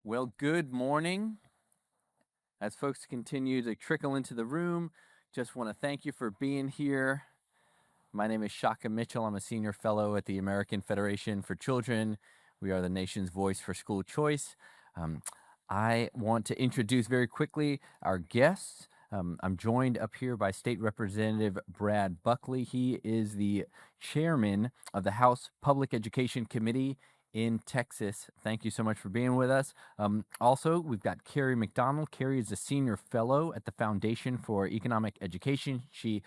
Well, good morning. As folks continue to trickle into the room, just want to thank you for being here. My name is Shaka Mitchell. I'm a senior fellow at the American Federation for Children. We are the nation's voice for school choice. Um, I want to introduce very quickly our guests. I'm joined up here by State Representative Brad Buckley. He is the chairman of the House Public Education Committee in Texas. Thank you so much for being with us. Also, we've got Kerry McDonald. Kerry is a senior fellow at the Foundation for Economic Education. She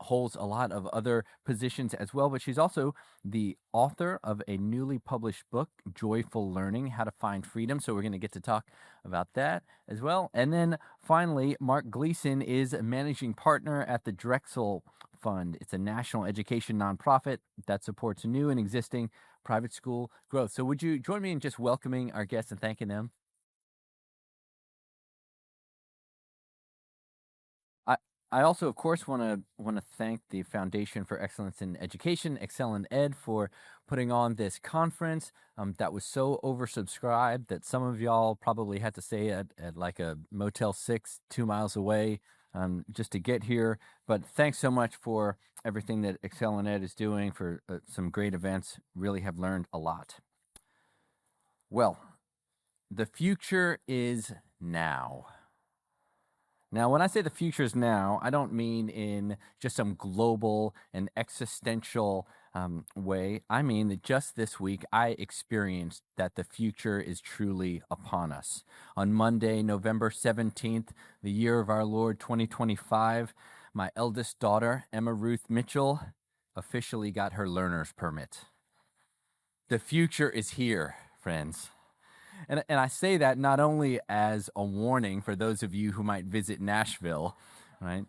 holds a lot of other positions as well, but she's also the author of a newly published book, Joyful Learning, How to Find Freedom. So we're going to get to talk about that as well. And then finally, Mark Gleason is a managing partner at the Drexel Fund. It's a national education nonprofit that supports new and existing private school growth. So would you join me in just welcoming our guests and thanking them? I I also, of course, want to thank the Foundation for Excellence in Education, ExcelinEd, for putting on this conference that was so oversubscribed that some of y'all probably had to stay at like a Motel 6 2 miles away just to get here. But thanks so much for everything that ExcelinEd is doing for some great events. Really have learned a lot. Well, the future is now. Now, when I say the future is now, I don't mean in just some global and existential way. I mean that just this week, I experienced that the future is truly upon us. On Monday, November 17th, the year of our Lord 2025, my eldest daughter, Emma Ruth Mitchell, officially got her learner's permit. The future is here, friends. And I say that not only as a warning for those of you who might visit Nashville, right?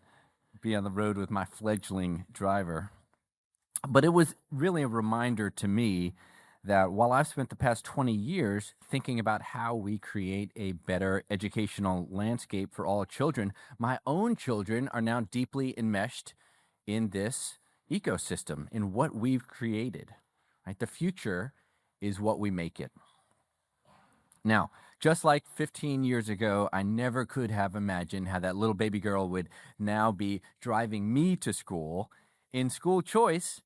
Be on the road with my fledgling driver. But it was really a reminder to me that while I've spent the past 20 years thinking about how we create a better educational landscape for all children, my own children are now deeply enmeshed in this ecosystem, in what we've created. Right? The future is what we make it. Now, just like 15 years ago, I never could have imagined how that little baby girl would now be driving me to school. In school choice,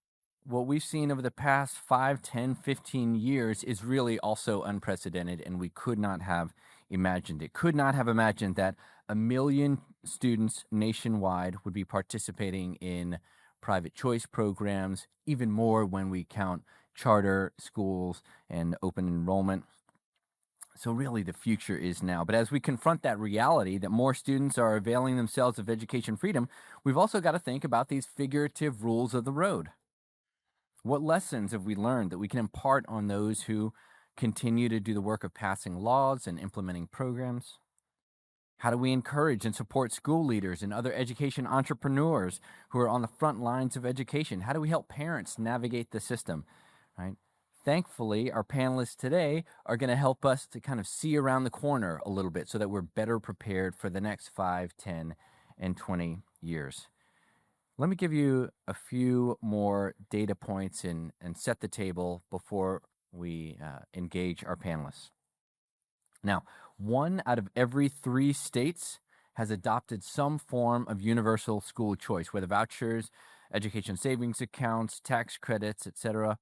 what we've seen over the past 5, 10, 15 years is really also unprecedented, and we could not have imagined it. Could not have imagined that 1 million students nationwide would be participating in private choice programs, even more when we count charter schools and open enrollment. So really the future is now. But as we confront that reality that more students are availing themselves of education freedom, we've also got to think about these figurative rules of the road. What lessons have we learned that we can impart on those who continue to do the work of passing laws and implementing programs? How do we encourage and support school leaders and other education entrepreneurs who are on the front lines of education? How do we help parents navigate the system, right? Thankfully, our panelists today are going to help us to kind of see around the corner a little bit so that we're better prepared for the next 5, 10, and 20 years. Let me give you a few more data points and set the table before we engage our panelists. Now, 1 out of every 3 states has adopted some form of universal school choice, whether vouchers, education savings accounts, tax credits, etc.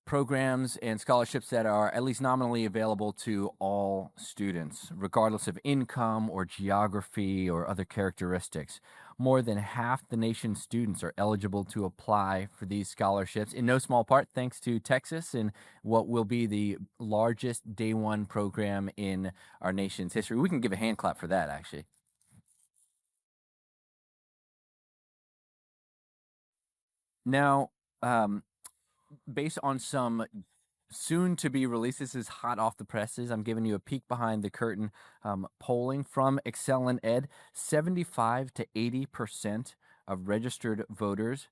Programs and scholarships that are at least nominally available to all students, regardless of income or geography or other characteristics. More than half the nation's students are eligible to apply for these scholarships, in no small part thanks to Texas and what will be the largest day one program in our nation's history. We can give a hand clap for that, actually. Now, based on some soon to be released, this is hot off the presses. I'm giving you a peek behind the curtain polling from ExcelinEd. 75 to 80% of registered voters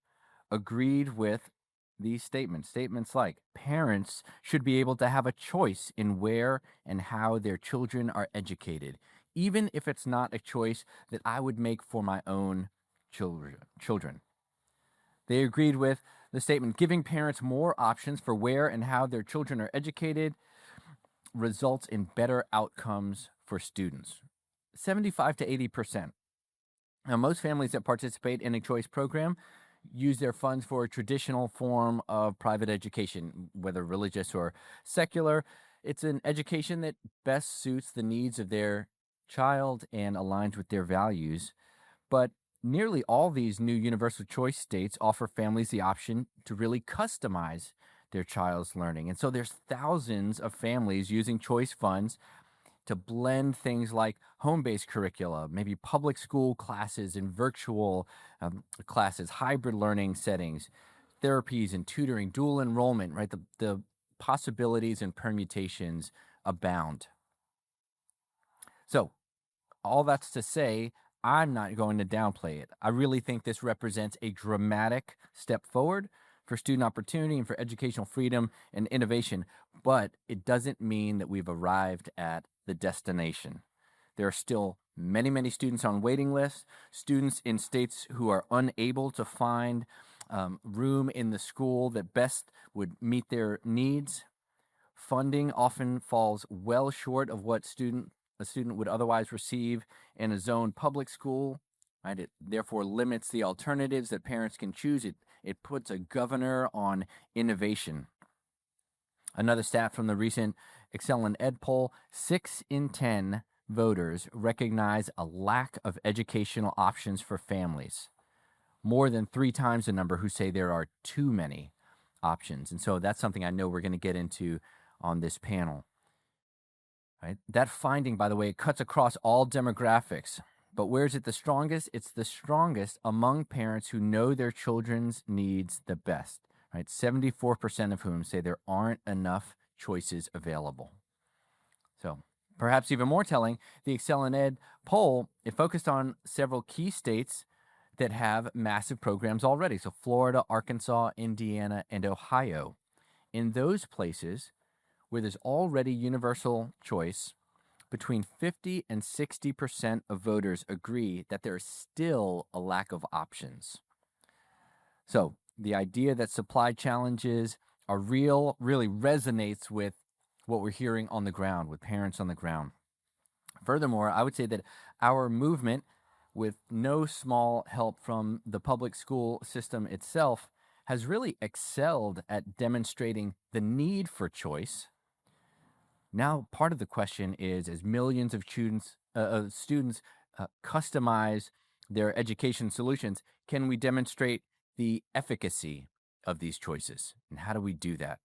agreed with these statements. Statements like parents should be able to have a choice in where and how their children are educated, even if it's not a choice that I would make for my own children. They agreed with the statement giving parents more options for where and how their children are educated results in better outcomes for students. 75 to 80%. Now, most families that participate in a choice program use their funds for a traditional form of private education, whether religious or secular. It's an education that best suits the needs of their child and aligns with their values. But nearly all these new universal choice states offer families the option to really customize their child's learning. And so there's thousands of families using choice funds to blend things like home-based curricula, maybe public school classes and virtual classes, hybrid learning settings, therapies and tutoring, dual enrollment, right? The possibilities and permutations abound. So all that's to say, I'm not going to downplay it. I really think this represents a dramatic step forward for student opportunity and for educational freedom and innovation, but it doesn't mean that we've arrived at the destination. There are still many, many students on waiting lists, students in states who are unable to find room in the school that best would meet their needs. Funding often falls well short of what a student would otherwise receive in a zone public school, right? It therefore limits the alternatives that parents can choose. It puts a governor on innovation. Another stat from the recent ExcelinEd poll, 6 in 10 voters recognize a lack of educational options for families. More than 3 times the number who say there are too many options. And so that's something I know we're going to get into on this panel. Right? That finding, by the way, cuts across all demographics. But where is it the strongest? It's the strongest among parents who know their children's needs the best. Right? 74% of whom say there aren't enough choices available. So perhaps even more telling, the ExcelinEd poll, it focused on several key states that have massive programs already. So Florida, Arkansas, Indiana, and Ohio. In those places where there's already universal choice, between 50 and 60% of voters agree that there is still a lack of options. So the idea that supply challenges are real really resonates with what we're hearing on the ground, with parents on the ground. Furthermore, I would say that our movement, with no small help from the public school system itself, has really excelled at demonstrating the need for choice. Now, part of the question is, as millions of students customize their education solutions, can we demonstrate the efficacy of these choices? And how do we do that?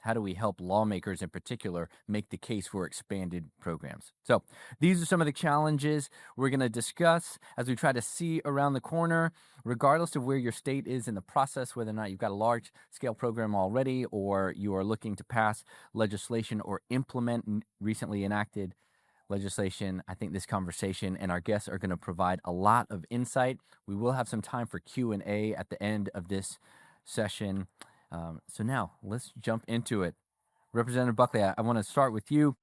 How do we help lawmakers in particular make the case for expanded programs? So these are some of the challenges we're going to discuss as we try to see around the corner, regardless of where your state is in the process, whether or not you've got a large scale program already or you are looking to pass legislation or implement recently enacted legislation. I think this conversation and our guests are going to provide a lot of insight. We will have some time for Q&A at the end of this session. So now let's jump into it. Representative Buckley, I want to start with you.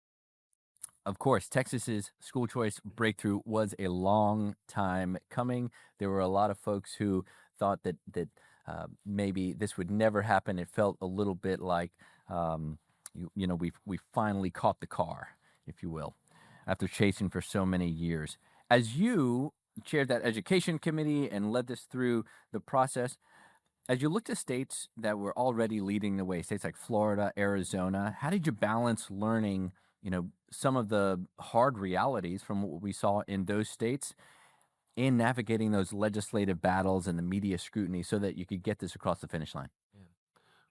Of course, Texas's school choice breakthrough was a long time coming. There were a lot of folks who thought that maybe this would never happen. It felt a little bit like, we finally caught the car, if you will, after chasing for so many years. As you chaired that education committee and led this through the process, as you looked at states that were already leading the way, states like Florida, Arizona, how did you balance learning, some of the hard realities from what we saw in those states and navigating those legislative battles and the media scrutiny so that you could get this across the finish line? Yeah.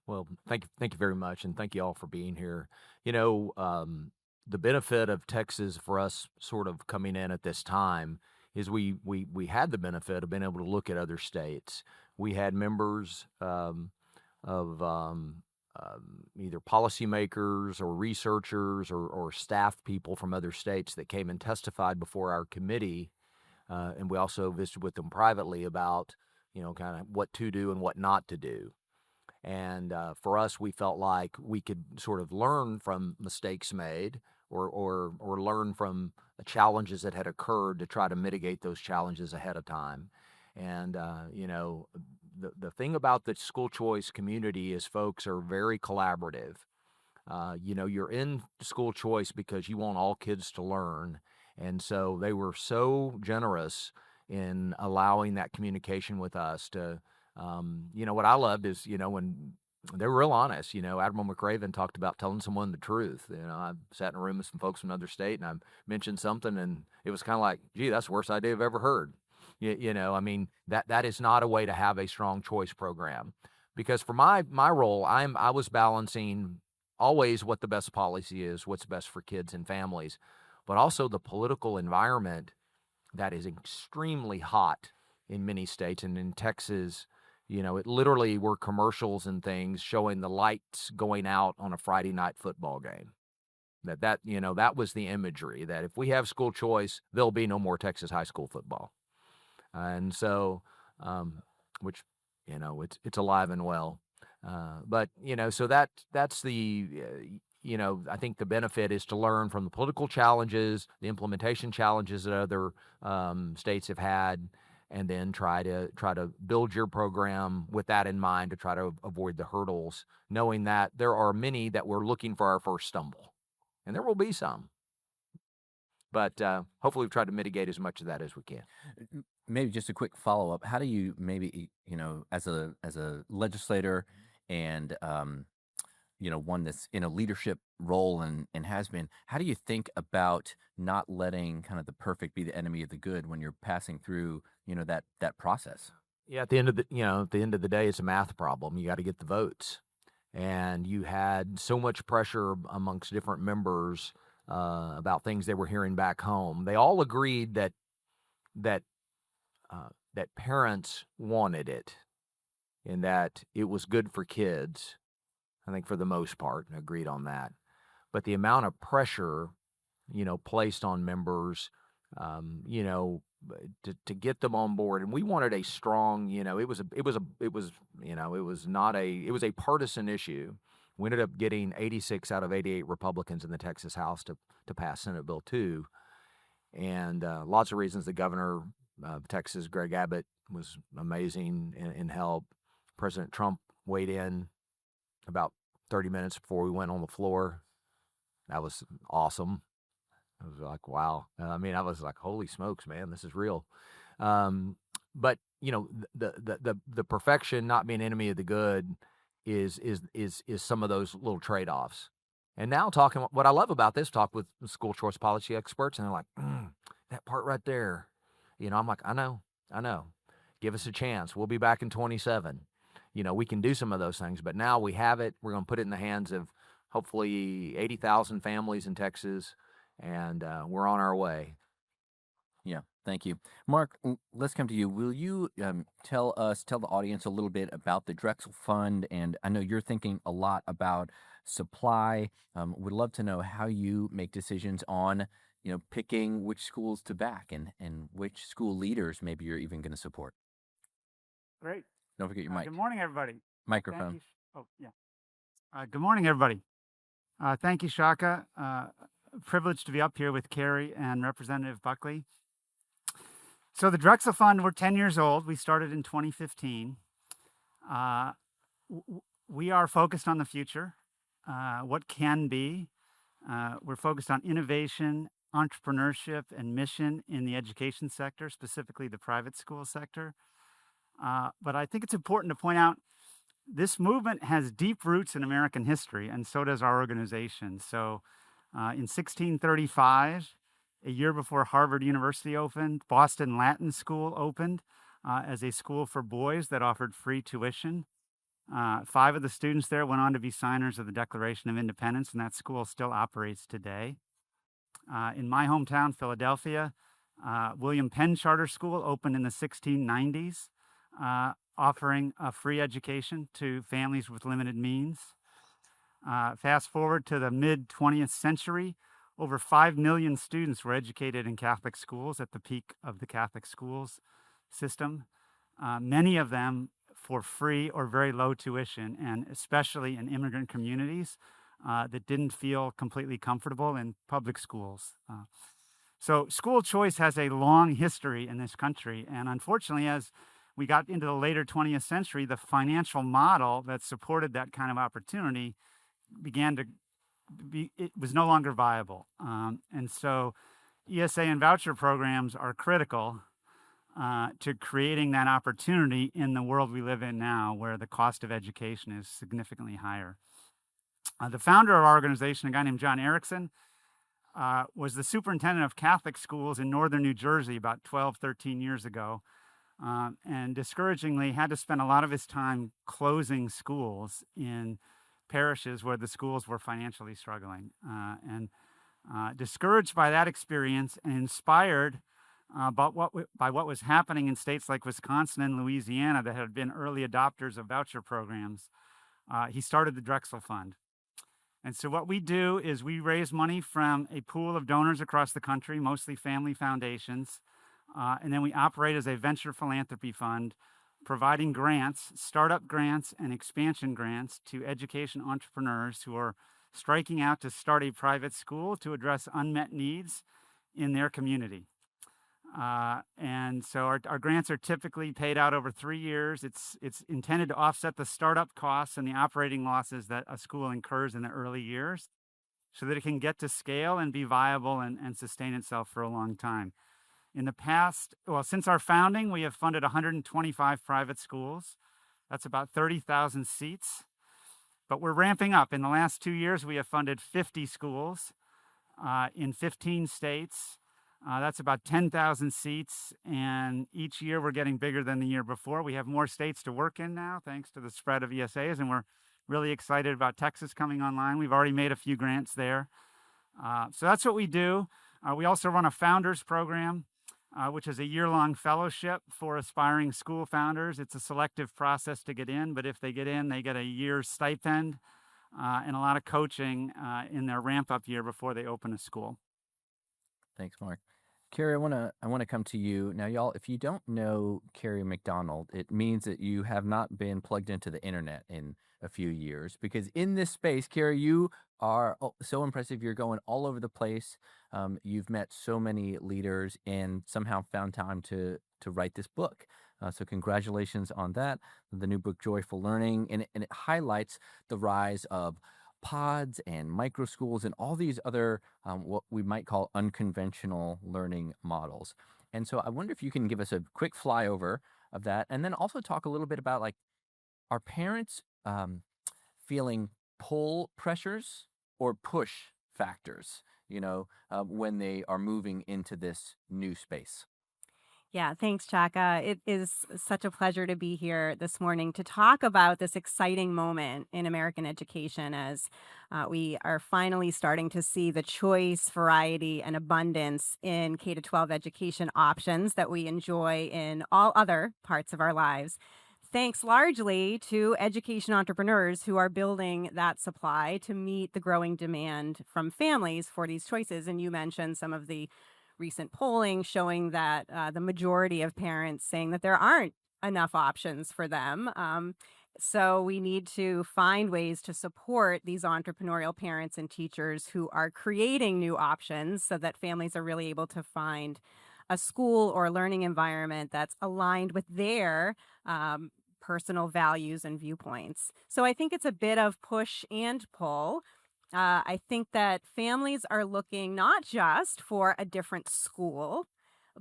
Well, thank you very much, and thank you all for being here. The benefit of Texas for us sort of coming in at this time is we had the benefit of being able to look at other states. We had members of either policymakers or researchers or staff people from other states that came and testified before our committee, and we also visited with them privately about kind of what to do and what not to do. And for us, we felt like we could sort of learn from mistakes made or learn from the challenges that had occurred to try to mitigate those challenges ahead of time. And, the thing about the school choice community is folks are very collaborative. You're in school choice because you want all kids to learn. And so they were so generous in allowing that communication with us to, what I loved is, when they were real honest. Admiral McRaven talked about telling someone the truth. I sat in a room with some folks from another state and I mentioned something and it was kind of like, gee, that's the worst idea I've ever heard. That is not a way to have a strong choice program. Because for my role, I was balancing always what the best policy is, what's best for kids and families, but also the political environment that is extremely hot in many states. And in Texas, it literally were commercials and things showing the lights going out on a Friday night football game. That was the imagery, that if we have school choice, there'll be no more Texas high school football. And so, which, it's alive and well. So that's the, I think the benefit is to learn from the political challenges, the implementation challenges that other states have had, and then try to build your program with that in mind to try to avoid the hurdles, knowing that there are many that we're looking for our first stumble, and there will be some. But hopefully we've tried to mitigate as much of that as we can. Maybe just a quick follow-up. How do you maybe, as a legislator and, one that's in a leadership role and has been, how do you think about not letting kind of the perfect be the enemy of the good when you're passing through, that process? Yeah, at the end of the day, it's a math problem. You got to get the votes. And you had so much pressure amongst different members about things they were hearing back home. They all agreed that parents wanted it and that it was good for kids. I think for the most part, agreed on that. But the amount of pressure, placed on members, to get them on board, and we wanted a strong, it was a partisan issue. We ended up getting 86 out of 88 Republicans in the Texas House to pass Senate Bill 2. And lots of reasons. The governor of Texas, Greg Abbott, was amazing in help. President Trump weighed in about 30 minutes before we went on the floor. That was awesome. I was like, wow. I was like, holy smokes, man, this is real. But the perfection not being enemy of the good is some of those little trade-offs. And now what I love about this, talk with school choice policy experts, and they're like, that part right there. I'm like, I know. Give us a chance. We'll be back in 27. We can do some of those things, but now we have it. We're going to put it in the hands of hopefully 80,000 families in Texas, and we're on our way. Yeah, thank you. Mark, let's come to you. Will you tell the audience a little bit about the Drexel Fund? And I know you're thinking a lot about supply. Would love to know how you make decisions on, picking which schools to back and which school leaders maybe you're even going to support. Great. Don't forget your mic. Good morning, everybody. Microphone. Good morning, everybody. Thank you, Shaka. Privileged to be up here with Kerry and Representative Buckley. So the Drexel Fund, we're 10 years old. We started in 2015. We are focused on the future, what can be. We're focused on innovation, entrepreneurship, and mission in the education sector, specifically the private school sector. But I think it's important to point out this movement has deep roots in American history, and so does our organization. So in 1635, a year before Harvard University opened, Boston Latin School opened as a school for boys that offered free tuition. 5 of the students there went on to be signers of the Declaration of Independence, and that school still operates today. In my hometown, Philadelphia, William Penn Charter School opened in the 1690s, offering a free education to families with limited means. Fast forward to the mid-20th century, over 5 million students were educated in Catholic schools at the peak of the Catholic schools system, many of them for free or very low tuition, and especially in immigrant communities that didn't feel completely comfortable in public schools. So school choice has a long history in this country, and unfortunately, as we got into the later 20th century, the financial model that supported that kind of opportunity began to it was no longer viable. And so ESA and voucher programs are critical to creating that opportunity in the world we live in now, where the cost of education is significantly higher. The founder of our organization, a guy named John Erickson, was the superintendent of Catholic schools in northern New Jersey about 12, 13 years ago, and discouragingly had to spend a lot of his time closing schools in parishes where the schools were financially struggling. And discouraged by that experience and inspired by what was happening in states like Wisconsin and Louisiana that had been early adopters of voucher programs, he started the Drexel Fund. And so what we do is we raise money from a pool of donors across the country, mostly family foundations, and then we operate as a venture philanthropy fund, providing grants, startup grants and expansion grants to education entrepreneurs who are striking out to start a private school to address unmet needs in their community. And so our grants are typically paid out over 3 years. It's intended to offset the startup costs and the operating losses that a school incurs in the early years so that it can get to scale and be viable and sustain itself for a long time. In the past, well, since our founding, we have funded 125 private schools. That's about 30,000 seats. But we're ramping up. In the last 2 years, we have funded 50 schools in 15 states. That's about 10,000 seats, and each year we're getting bigger than the year before. We have more states to work in now, thanks to the spread of ESAs, and we're really excited about Texas coming online. We've already made a few grants there. So that's what we do. We also run a founders program, which is a year-long fellowship for aspiring school founders. It's a selective process to get in, but if they get in, they get a year's stipend and a lot of coaching in their ramp-up year before they open a school. Thanks, Mark. Kerry, I want to come to you now, y'all. If you don't know Kerry McDonald, it means that you have not been plugged into the internet in a few years, because in this space, Kerry, you are so impressive. You're going all over the place. You've met so many leaders and somehow found time to write this book. So congratulations on that. The new book, Joyful Learning, and it highlights the rise of pods and micro schools and all these other what we might call unconventional learning models. And so I wonder if you can give us a quick flyover of that, and then also talk a little bit about, like, are parents feeling pull pressures or push factors, when they are moving into this new space? Yeah, thanks, Shaka. It is such a pleasure to be here this morning to talk about this exciting moment in American education as we are finally starting to see the choice, variety, and abundance in K-12 education options that we enjoy in all other parts of our lives. Thanks largely to education entrepreneurs who are building that supply to meet the growing demand from families for these choices. And you mentioned some of the recent polling showing that the majority of parents saying that there aren't enough options for them. So we need to find ways to support these entrepreneurial parents and teachers who are creating new options so that families are really able to find a school or learning environment that's aligned with their personal values and viewpoints. So I think it's a bit of push and pull. I think that families are looking not just for a different school,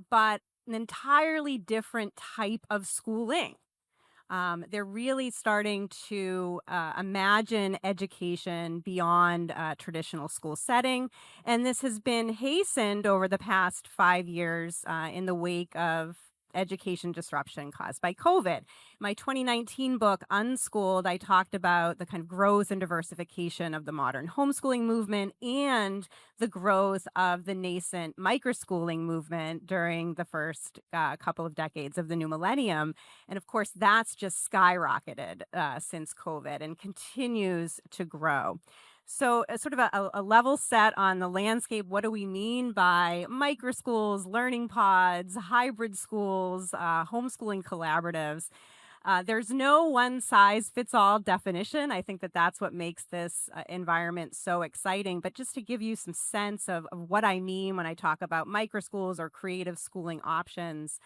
but an entirely different type of schooling. They're really starting to imagine education beyond a traditional school setting. And this has been hastened over the past 5 years in the wake of education disruption caused by COVID. My 2019 book, Unschooled, I talked about the kind of growth and diversification of the modern homeschooling movement and the growth of the nascent microschooling movement during the first couple of decades of the new millennium. And of course, that's just skyrocketed since COVID and continues to grow. So sort of a level set on the landscape. What do we mean by microschools, learning pods, hybrid schools, homeschooling collaboratives? There's no one size fits all definition. I think that that's what makes this environment so exciting. But just to give you some sense of what I mean when I talk about microschools or creative schooling options,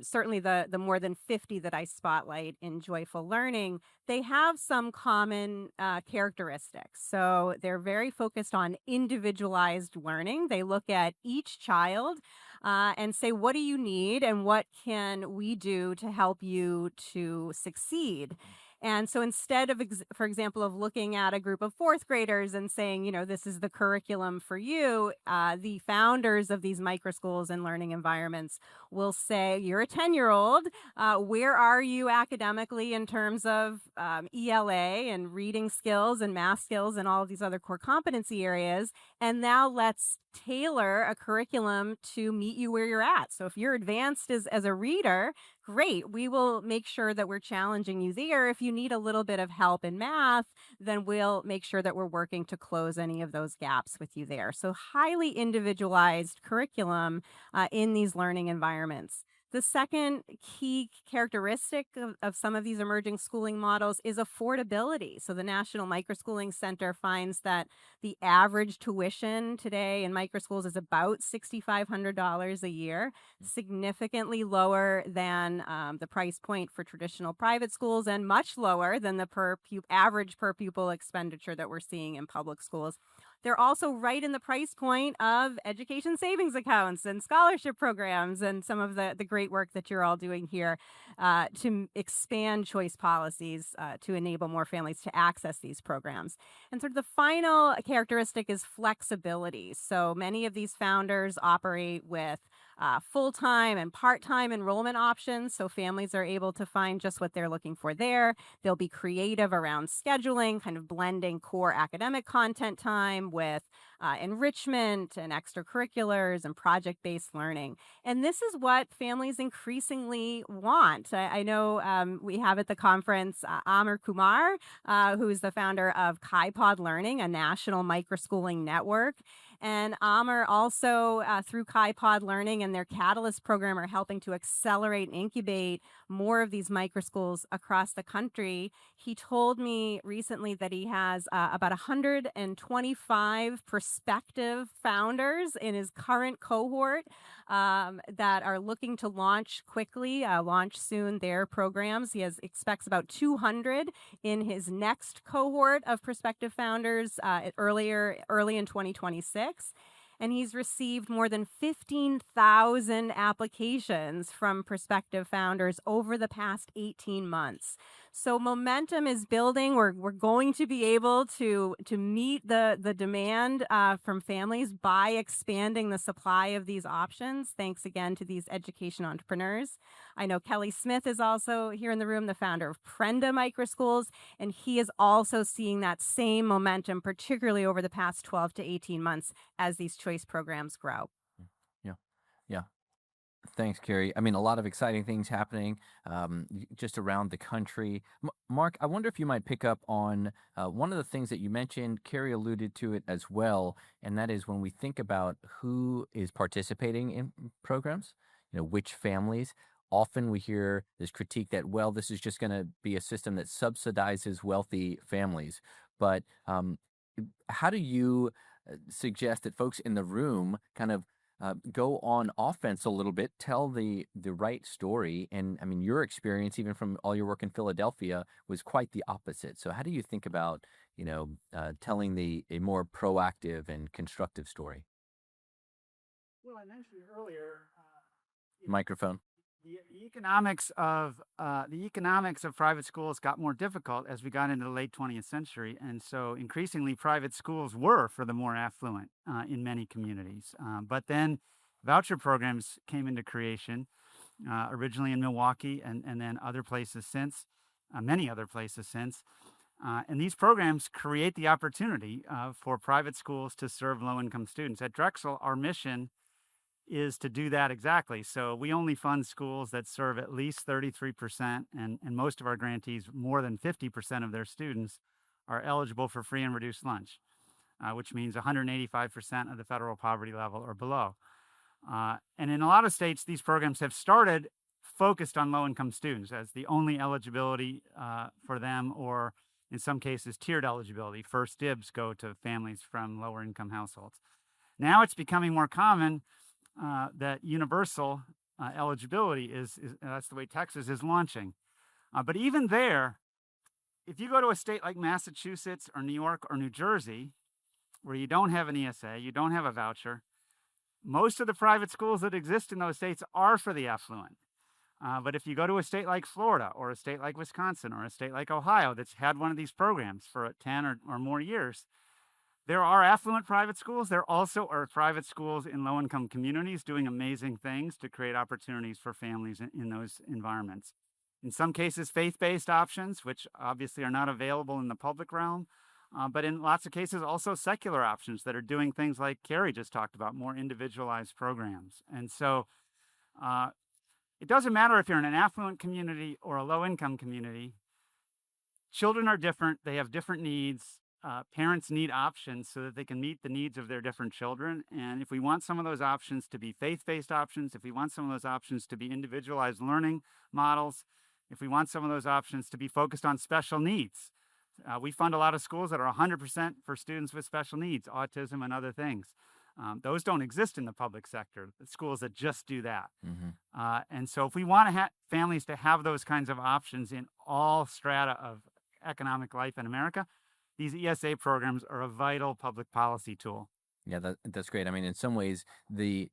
Certainly the more than 50 that I spotlight in Joyful Learning, they have some common characteristics. So they're very focused on individualized learning. They look at each child and say, what do you need and what can we do to help you to succeed? And so instead of, for example, of looking at a group of fourth graders and saying, this is the curriculum for you, the founders of these micro schools and learning environments will say, you're a 10-year-old. Where are you academically in terms of ELA and reading skills and math skills and all of these other core competency areas? And now let's tailor a curriculum to meet you where you're at. So if you're advanced as a reader, great. We will make sure that we're challenging you there. If you need a little bit of help in math, then we'll make sure that we're working to close any of those gaps with you there. So highly individualized curriculum in these learning environments. The second key characteristic of some of these emerging schooling models is affordability. So the National Microschooling Center finds that the average tuition today in microschools is about $6,500 a year, significantly lower than the price point for traditional private schools and much lower than the average per pupil expenditure that we're seeing in public schools. They're also right in the price point of education savings accounts and scholarship programs and some of the great work that you're all doing here to expand choice policies to enable more families to access these programs. And sort of the final characteristic is flexibility. So many of these founders operate with full-time and part-time enrollment options, so families are able to find just what they're looking for there. They'll be creative around scheduling, kind of blending core academic content time with enrichment and extracurriculars and project-based learning. And this is what families increasingly want. I know we have at the conference Amar Kumar, who is the founder of KaiPod Learning, a national microschooling network. And Amar also, through KaiPod Learning and their Catalyst program, are helping to accelerate and incubate more of these microschools across the country. He told me recently that he has about 125 prospective founders in his current cohort that are looking to launch quickly, launch soon their programs. He expects about 200 in his next cohort of prospective founders early in 2026. And he's received more than 15,000 applications from prospective founders over the past 18 months. So momentum is building. We're going to be able to meet the demand from families by expanding the supply of these options. Thanks again to these education entrepreneurs. I know Kelly Smith is also here in the room, the founder of Prenda Microschools, and he is also seeing that same momentum, particularly over the past 12 to 18 months as these choice programs grow. Yeah. Yeah. Thanks, Kerry. I mean, a lot of exciting things happening just around the country. Mark, I wonder if you might pick up on one of the things that you mentioned. Kerry alluded to it as well, and that is when we think about who is participating in programs, which families. Often we hear this critique that, well, this is just going to be a system that subsidizes wealthy families. But how do you suggest that folks in the room kind of go on offense a little bit, tell the right story? And I mean, your experience, even from all your work in Philadelphia, was quite the opposite. So how do you think about, telling a more proactive and constructive story? Well, I mentioned earlier, Microphone. the economics of private schools got more difficult as we got into the late 20th century, and so increasingly private schools were for the more affluent in many communities. But then voucher programs came into creation, originally in Milwaukee, and then other places since, many other places since. And these programs create the opportunity for private schools to serve low-income students. At Drexel, our mission is to do that exactly. So we only fund schools that serve at least 33%, and most of our grantees, more than 50% of their students, are eligible for free and reduced lunch, which means 185% of the federal poverty level or below. And in a lot of states, these programs have started focused on low-income students as the only eligibility for them, or in some cases, tiered eligibility. First dibs go to families from lower-income households. Now it's becoming more common that universal eligibility is that's the way Texas is launching. But even there, if you go to a state like Massachusetts or New York or New Jersey, where you don't have an ESA, you don't have a voucher, most of the private schools that exist in those states are for the affluent. But if you go to a state like Florida or a state like Wisconsin or a state like Ohio that's had one of these programs for 10 or more years, there are affluent private schools. There also are private schools in low-income communities doing amazing things to create opportunities for families in those environments. In some cases, faith-based options, which obviously are not available in the public realm, but in lots of cases, also secular options that are doing things like Kerry just talked about, more individualized programs. And so it doesn't matter if you're in an affluent community or a low-income community. Children are different. They have different needs. Parents need options so that they can meet the needs of their different children. And if we want some of those options to be faith-based options, if we want some of those options to be individualized learning models, if we want some of those options to be focused on special needs, we fund a lot of schools that are 100% for students with special needs, autism and other things. Those don't exist in the public sector, the schools that just do that. And so if we want families to have those kinds of options in all strata of economic life in America, these ESA programs are a vital public policy tool. Yeah, that's great. I mean, in some ways, the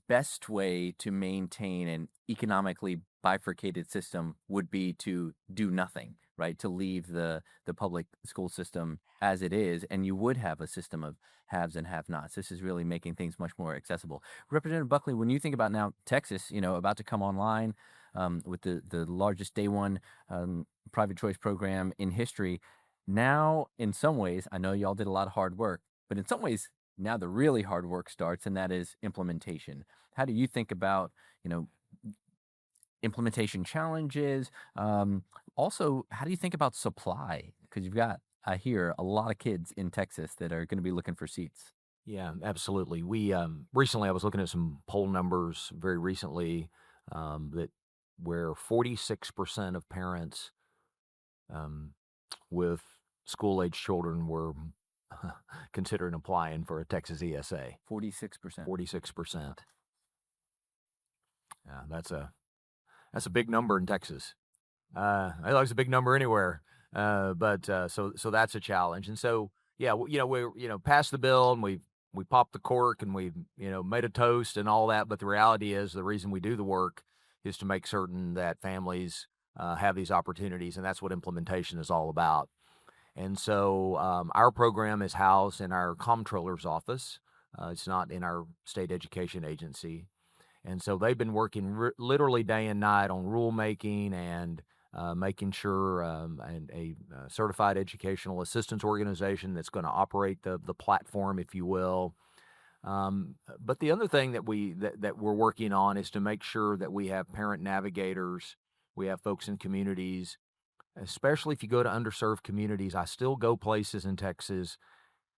best way to maintain an economically bifurcated system would be to do nothing, right? To leave the public school system as it is, and you would have a system of haves and have-nots. This is really making things much more accessible. Representative Buckley, when you think about now Texas, about to come online with the largest day one private choice program in history, now in some ways, I know y'all did a lot of hard work, but in some ways, now the really hard work starts, and that is implementation. How do you think about, implementation challenges? Also, how do you think about supply? Because you've got, I hear, a lot of kids in Texas that are going to be looking for seats. Yeah, absolutely. We recently I was looking at some poll numbers very recently that where 46% of parents with school-age children were considering applying for a Texas ESA. 46%. 46%. Yeah, that's a big number in Texas. I know it's a big number anywhere, but so that's a challenge. And so yeah, we passed the bill and we popped the cork and we made a toast and all that. But the reality is the reason we do the work is to make certain that families have these opportunities, and that's what implementation is all about. And so our program is housed in our comptroller's office. It's not in our state education agency. And so they've been working literally day and night on rulemaking and making sure and a certified educational assistance organization that's going to operate the platform, if you will. But the other thing that we're working on is to make sure that we have parent navigators, we have folks in communities, especially if you go to underserved communities. I still go places in Texas,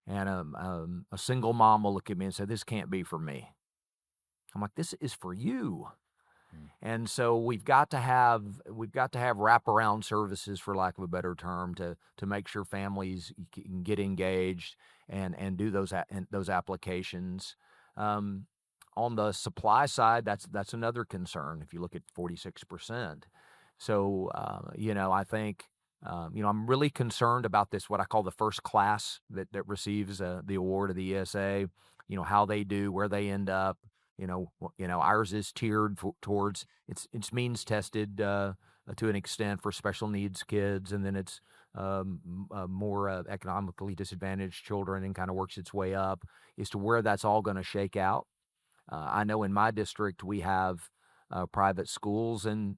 and a single mom will look at me and say, "This can't be for me." I'm like, "This is for you." And so we've got to have wraparound services, for lack of a better term, to make sure families can get engaged and do those applications. On the supply side, that's another concern. If you look at 46%, so I think I'm really concerned about this, what I call the first class that receives the award of the ESA. How they do, where they end up. Ours is tiered towards it's means tested to an extent for special needs kids, and then it's more economically disadvantaged children, and kind of works its way up as to where that's all going to shake out. I know in my district we have private schools, and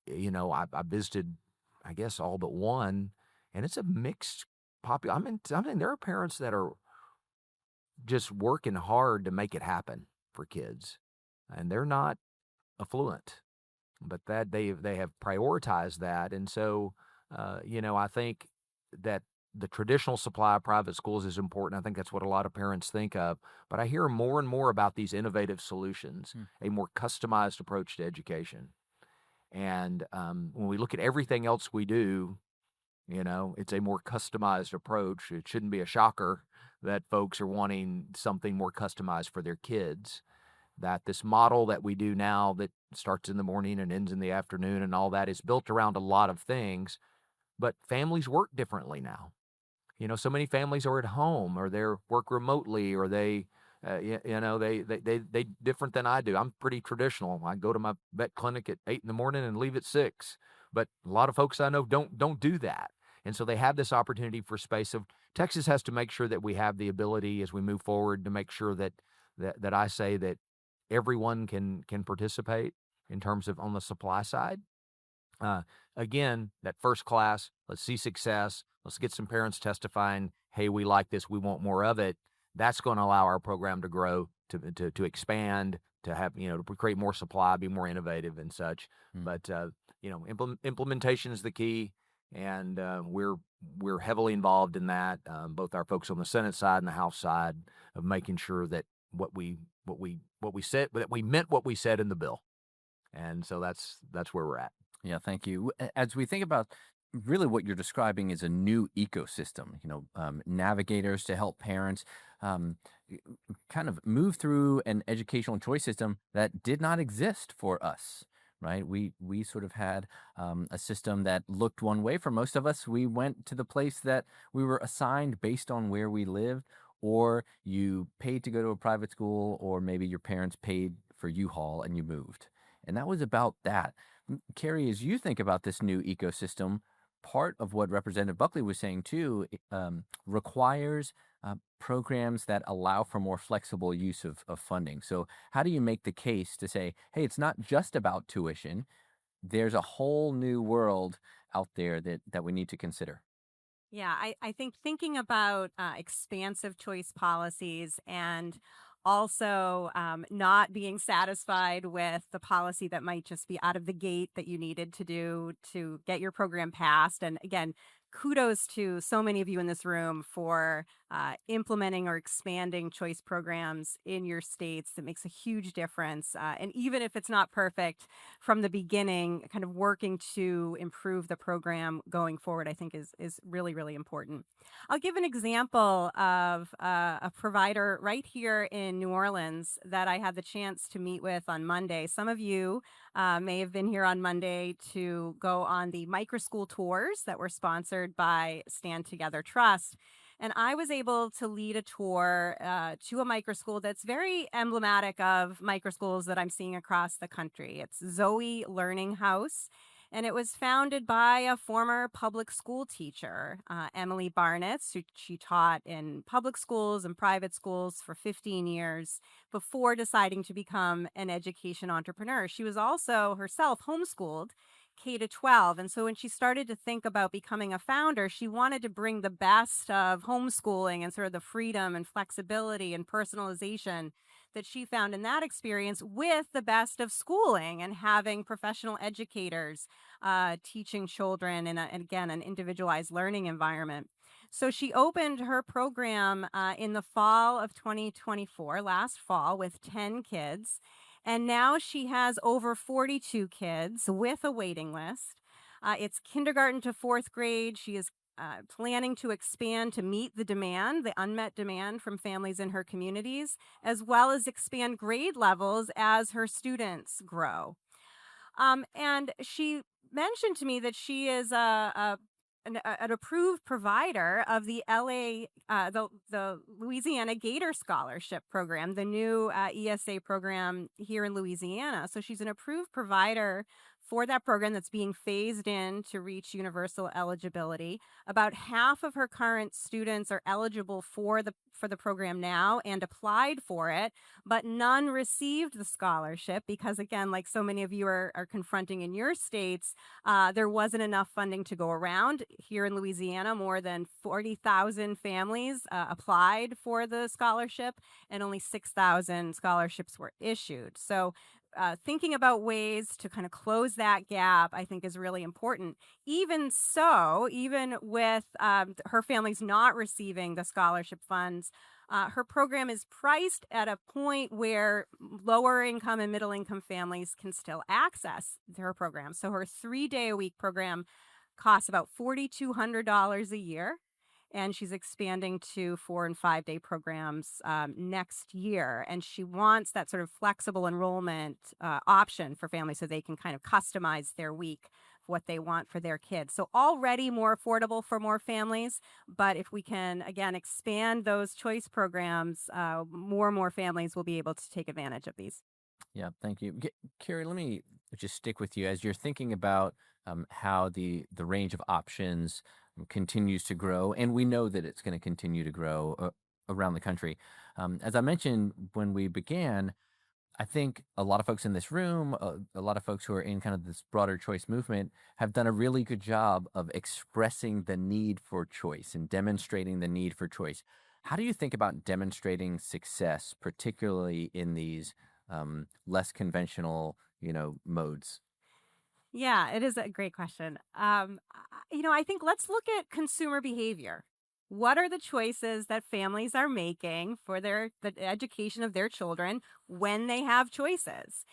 I visited, I guess, all but one, and it's a mixed population. I mean, there are parents that are just working hard to make it happen for kids, and they're not affluent, but that they have prioritized that. And so I think that the traditional supply of private schools is important. I think that's what a lot of parents think of, but I hear more and more about these innovative solutions, a more customized approach to education. And when we look at everything else we do, it's a more customized approach. It shouldn't be a shocker that folks are wanting something more customized for their kids. that this model that we do now that starts in the morning and ends in the afternoon and all that is built around a lot of things, but families work differently now. So many families are at home or they work remotely or they different than I do. I'm pretty traditional. I go to my vet clinic at 8 in the morning and leave at 6. But a lot of folks I know don't do that. And so they have this opportunity for space. Of Texas has to make sure that we have the ability as we move forward to make sure that I say that everyone can participate in terms of on the supply side. Again, that first class, let's see success. Let's get some parents testifying, hey, we like this, we want more of it. That's going to allow our program to grow, to expand, to have, to create more supply, be more innovative and such. But, implementation is the key. And we're heavily involved in that, both our folks on the Senate side and the House side, of making sure that what we said, that we meant what we said in the bill. And so that's where we're at. Yeah, thank you. As we think about really what you're describing is a new ecosystem, navigators to help parents kind of move through an educational choice system that did not exist for us, right? We sort of had a system that looked one way for most of us. We went to the place that we were assigned based on where we lived, or you paid to go to a private school, or maybe your parents paid for U-Haul and you moved. And that was about that. Kerry, as you think about this new ecosystem, part of what Representative Buckley was saying too requires programs that allow for more flexible use of funding. So how do you make the case to say, hey, it's not just about tuition. There's a whole new world out there that we need to consider? Yeah, I think thinking about expansive choice policies and also not being satisfied with the policy that might just be out of the gate that you needed to do to get your program passed. And again, kudos to so many of you in this room for implementing or expanding choice programs in your states. That makes a huge difference. And even if it's not perfect from the beginning, kind of working to improve the program going forward, I think is really, really important. I'll give an example of a provider right here in New Orleans that I had the chance to meet with on Monday. Some of you may have been here on Monday to go on the microschool tours that were sponsored by Stand Together Trust. And I was able to lead a tour to a microschool that's very emblematic of microschools that I'm seeing across the country. It's Zoe Learning House. And it was founded by a former public school teacher, Emily Barnett. She taught in public schools and private schools for 15 years before deciding to become an education entrepreneur. She was also herself homeschooled K-12. And so when she started to think about becoming a founder, she wanted to bring the best of homeschooling and sort of the freedom and flexibility and personalization that she found in that experience with the best of schooling and having professional educators teaching children in, again, an individualized learning environment. So she opened her program in the fall of 2024, last fall, with 10 kids. And now she has over 42 kids with a waiting list. It's kindergarten to fourth grade. She is planning to expand to meet the demand, the unmet demand from families in her communities, as well as expand grade levels as her students grow. And she mentioned to me that she is an approved provider of the the Louisiana Gator Scholarship Program, the new ESA program here in Louisiana. So she's an approved provider for that program that's being phased in to reach universal eligibility. About half of her current students are eligible for the program now and applied for it, but none received the scholarship because, again, like so many of you are confronting in your states, there wasn't enough funding to go around. Here in Louisiana, more than 40,000 families applied for the scholarship, and only 6,000 scholarships were issued. So thinking about ways to kind of close that gap, I think, is really important. Even so, even with her families not receiving the scholarship funds, her program is priced at a point where lower income and middle income families can still access her program. So her 3-day-a-week program costs about $4,200 a year. and she's expanding to 4 and 5-day programs next year. And she wants that sort of flexible enrollment option for families so they can kind of customize their week, what they want for their kids. So already more affordable for more families, but if we can, again, expand those choice programs, more and more families will be able to take advantage of these. Yeah, thank you. Kerry, let me just stick with you as you're thinking about how the range of options continues to grow, and we know that it's going to continue to grow around the country. As I mentioned when we began, I think a lot of folks in this room, a lot of folks who are in kind of this broader choice movement, have done a really good job of expressing the need for choice and demonstrating the need for choice. How do you think about demonstrating success, particularly in these less conventional, modes? Yeah, it is a great question. I think let's look at consumer behavior. What are the choices that families are making for the education of their children when they have choices?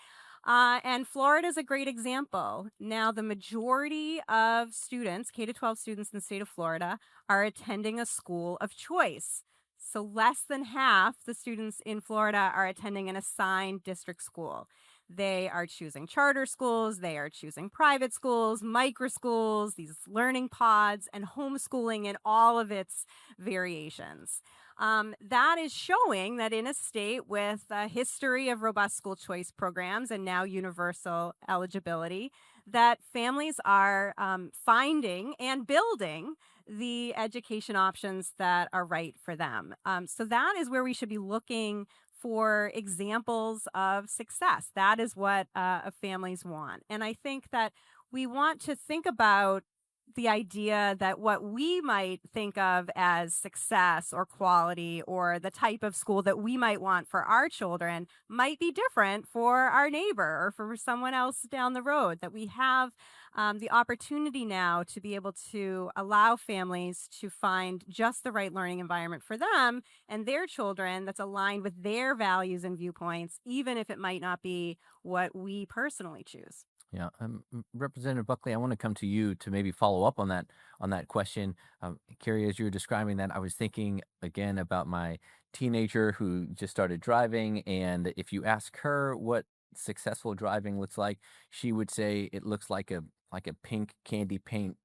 And Florida is a great example. Now, the majority of students, K to 12 students in the state of Florida, are attending a school of choice. So less than half the students in Florida are attending an assigned district school. They are choosing charter schools, they are choosing private schools, micro schools, these learning pods, and homeschooling in all of its variations. That is showing that in a state with a history of robust school choice programs and now universal eligibility, that families are finding and building the education options that are right for them. So that is where we should be looking for examples of success. That is what families want. And I think that we want to think about the idea that what we might think of as success or quality or the type of school that we might want for our children might be different for our neighbor or for someone else down the road. That we have the opportunity now to be able to allow families to find just the right learning environment for them and their children that's aligned with their values and viewpoints, even if it might not be what we personally choose. Yeah, Representative Buckley, I want to come to you to maybe follow up on that question. Carrie, as you were describing that, I was thinking again about my teenager who just started driving, and if you ask her what successful driving looks like, she would say it looks like a pink candy paint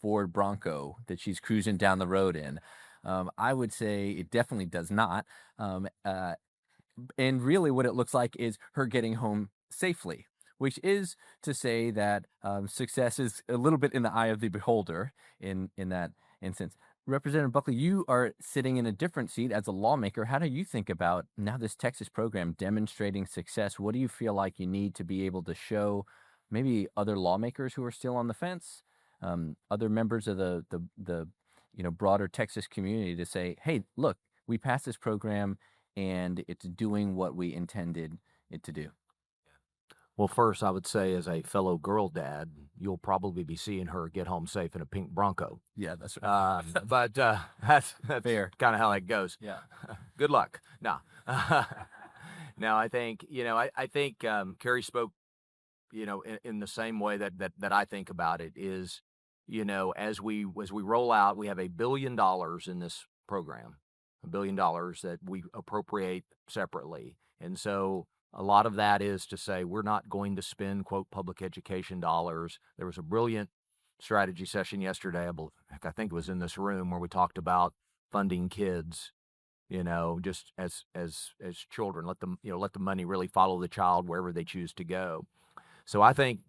Ford Bronco that she's cruising down the road in. I would say it definitely does not. And really, what it looks like is her getting home safely, which is to say that success is a little bit in the eye of the beholder in that instance. Representative Buckley, you are sitting in a different seat as a lawmaker. How do you think about now this Texas program demonstrating success? What do you feel like you need to be able to show maybe other lawmakers who are still on the fence, other members of the broader Texas community to say, hey, look, we passed this program and it's doing what we intended it to do? Well, first, I would say, as a fellow girl dad, you'll probably be seeing her get home safe in a pink Bronco. Yeah, that's right. But that's Fair. kind of how it goes. Yeah. Good luck. No. Now, I think, I think Kerry spoke, in the same way that I think about it is, as we roll out, we have $1 billion in this program, $1 billion that we appropriate separately. And so a lot of that is to say we're not going to spend, quote, public education dollars. There was a brilliant strategy session yesterday, I think it was in this room, where we talked about funding kids, just as children. Let them, let the money really follow the child wherever they choose to go. So I think,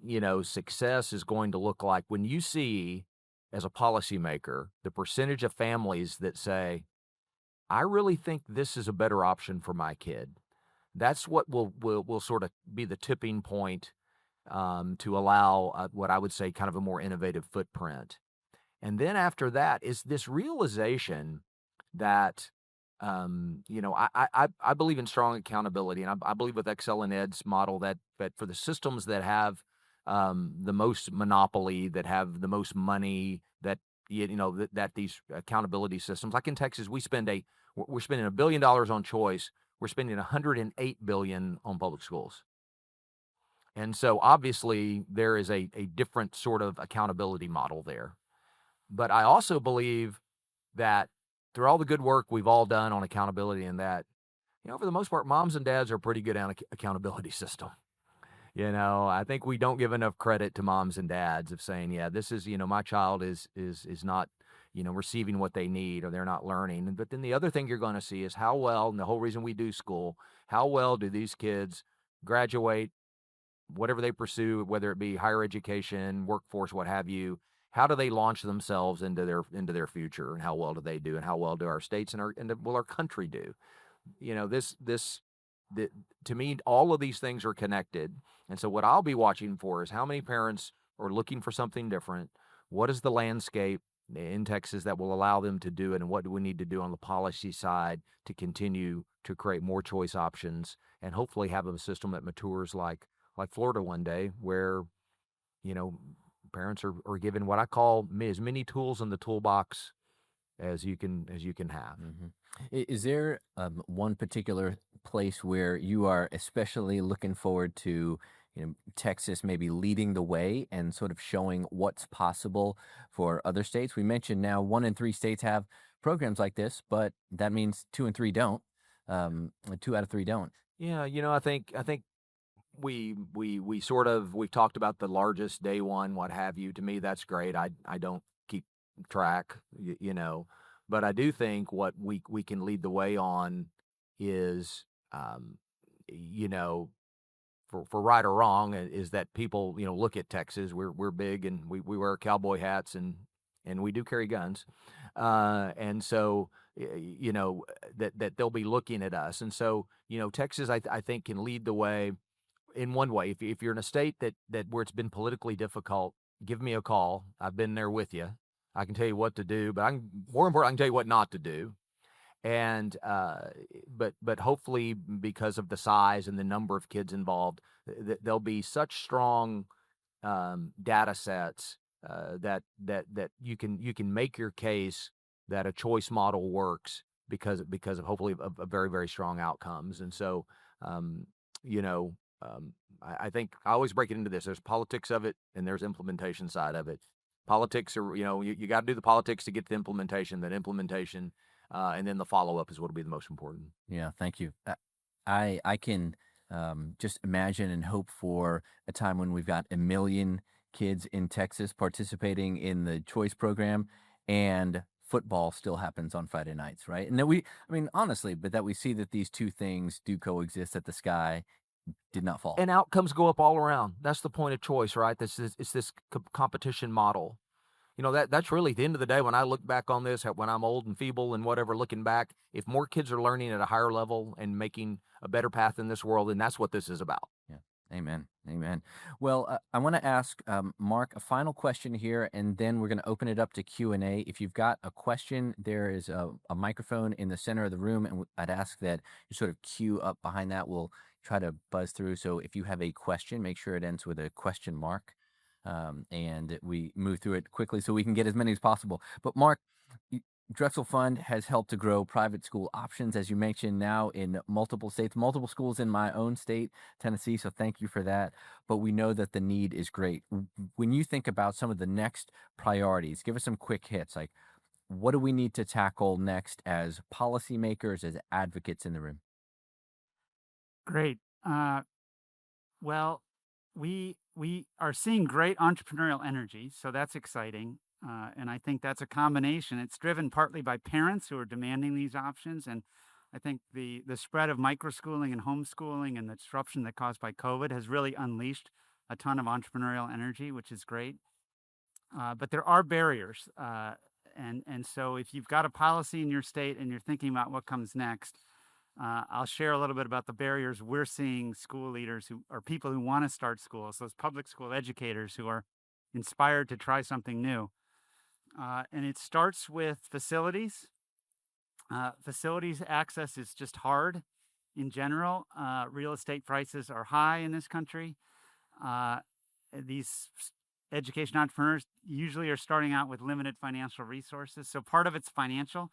success is going to look like when you see, as a policymaker, the percentage of families that say, I really think this is a better option for my kid. That's what will sort of be the tipping point to allow what I would say kind of a more innovative footprint. And then after that is this realization that, I believe in strong accountability, and I believe with ExcelinEd's model that for the systems that have the most monopoly, that have the most money, that that these accountability systems, like in Texas, we're spending $1 billion on choice. We're spending $108 billion on public schools. And so obviously there is a different sort of accountability model there. But I also believe that through all the good work we've all done on accountability and that, for the most part, moms and dads are a pretty good accountability system. I think we don't give enough credit to moms and dads of saying, yeah, this is, my child is not, receiving what they need or they're not learning. But then the other thing you're going to see is how well, and the whole reason we do school, how well do these kids graduate, whatever they pursue, whether it be higher education, workforce, what have you, how do they launch themselves into their future, and how well do they do, and how well do our states and will our country do? To me, all of these things are connected. And so what I'll be watching for is how many parents are looking for something different. What is the landscape in Texas that will allow them to do it? And what do we need to do on the policy side to continue to create more choice options and hopefully have a system that matures like Florida one day, where, parents are given what I call as many tools in the toolbox as you can have. Mm-hmm. Is there one particular place where you are especially looking forward to, Texas maybe leading the way and sort of showing what's possible for other states? We mentioned now 1 in 3 states have programs like this, but that means 2 and 3 don't. 2 out of 3 don't. Yeah, I think we've talked about the largest day one, what have you. To me, that's great. I don't keep track, but I do think what we can lead the way on is, for right or wrong, is that people, look at Texas. We're big and we wear cowboy hats and we do carry guns, and so that they'll be looking at us. And so Texas, I think, can lead the way in one way. If you're in a state that where it's been politically difficult, give me a call. I've been there with you. I can tell you what to do, but more important, I can tell you what not to do. And but hopefully, because of the size and the number of kids involved, there'll be such strong data sets that you can make your case that a choice model works because of hopefully of very, very strong outcomes. And so I think I always break it into this. There's politics of it and there's implementation side of it. Politics are, you got to do the politics to get the implementation, and then the follow-up is what will be the most important. Yeah, thank you. I can just imagine and hope for a time when we've got 1 million kids in Texas participating in the choice program, and football still happens on Friday nights, right? And that honestly, but that we see that these two things do coexist, that the sky did not fall. And outcomes go up all around. That's the point of choice, right? It's this competition model. That's really, at the end of the day, when I look back on this, when I'm old and feeble and whatever, looking back, if more kids are learning at a higher level and making a better path in this world, then that's what this is about. Yeah. Amen. Amen. Well, I want to ask Mark a final question here, and then we're going to open it up to Q&A. If you've got a question, there is a microphone in the center of the room, and I'd ask that you sort of queue up behind that. We'll try to buzz through. So if you have a question, make sure it ends with a question mark. And we move through it quickly so we can get as many as possible. But Mark, Drexel Fund has helped to grow private school options, as you mentioned, now in multiple states, multiple schools in my own state, Tennessee. So thank you for that. But we know that the need is great. When you think about some of the next priorities, give us some quick hits. Like, what do we need to tackle next as policymakers, as advocates in the room? Great. Well, we are seeing great entrepreneurial energy, so that's exciting. And I think that's a combination. It's driven partly by parents who are demanding these options. And I think the spread of microschooling and homeschooling and the disruption that caused by COVID has really unleashed a ton of entrepreneurial energy, which is great. But there are barriers. And so if you've got a policy in your state and you're thinking about what comes next, I'll share a little bit about the barriers we're seeing school leaders who are people who want to start schools, those public school educators who are inspired to try something new. And it starts with facilities. Facilities access is just hard in general. Real estate prices are high in this country. These education entrepreneurs usually are starting out with limited financial resources. So part of it's financial,